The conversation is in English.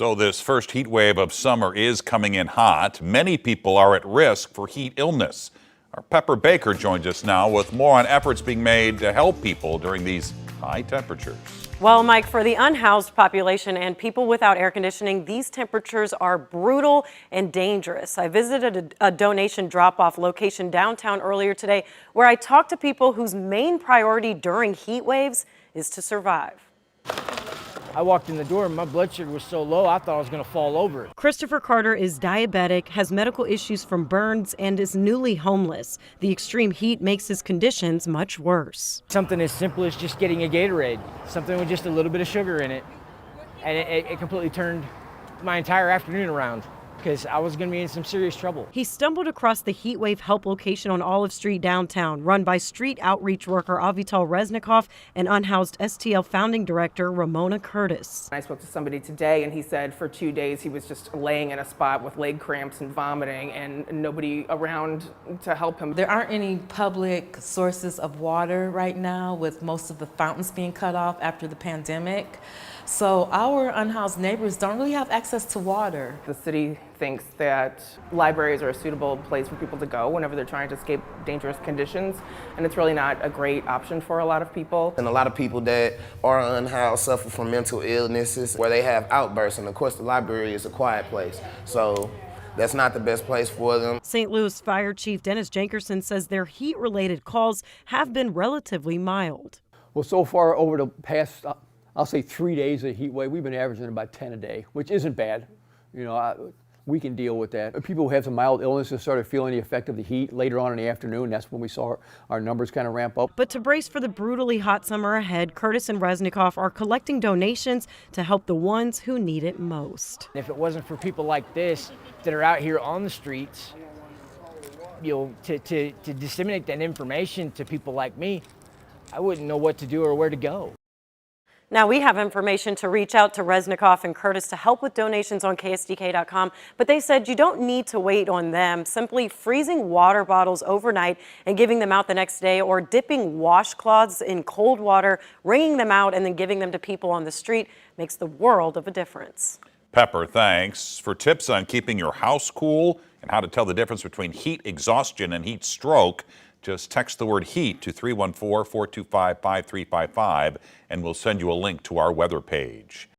So this first heat wave of summer is coming in hot. Many people are at risk for heat illness. Our Pepper Baker joins us now with more on efforts being made to help people during these high temperatures. Well, Mike, for the unhoused population and people without air conditioning, these temperatures are brutal and dangerous. I visited a donation drop-off location downtown earlier today where I talked to people whose main priority during heat waves is to survive. I walked in the door and my blood sugar was so low I thought I was going to fall over. Christopher Carter is diabetic, has medical issues from burns, and is newly homeless. The extreme heat makes his conditions much worse. Something as simple as just getting a Gatorade, something with just a little bit of sugar in it, and it completely turned my entire afternoon around because I was going to be in some serious trouble. He stumbled across the Heatwave Help location on Olive Street downtown, run by street outreach worker Avital Reznikov and Unhoused STL founding director Ramona Curtis. I spoke to somebody today and he said for 2 days he was just laying in a spot with leg cramps and vomiting and nobody around to help him. There aren't any public sources of water right now, with most of the fountains being cut off after the pandemic. So our unhoused neighbors don't really have access to water. The city thinks that libraries are a suitable place for people to go whenever they're trying to escape dangerous conditions, and it's really not a great option for a lot of people. And a lot of people that are unhoused suffer from mental illnesses where they have outbursts, and of course the library is a quiet place, so that's not the best place for them. St. Louis Fire Chief Dennis Jankerson says their heat-related calls have been relatively mild. Well, so far over the past, I'll say 3 days of heat wave, we've been averaging about 10 a day, which isn't bad. You know, we can deal with that. People who have some mild illnesses started feeling the effect of the heat later on in the afternoon. That's when we saw our numbers kind of ramp up. But to brace for the brutally hot summer ahead, Curtis and Reznikov are collecting donations to help the ones who need it most. If it wasn't for people like this that are out here on the streets, you know, to disseminate that information to people like me, I wouldn't know what to do or where to go. Now, we have information to reach out to Reznikov and Curtis to help with donations on KSDK.com, but they said you don't need to wait on them. Simply freezing water bottles overnight and giving them out the next day, or dipping washcloths in cold water, wringing them out, and then giving them to people on the street makes the world of a difference. Pepper, thanks. For tips on keeping your house cool and how to tell the difference between heat exhaustion and heat stroke, just text the word HEAT to 314-425-5355 and we'll send you a link to our weather page.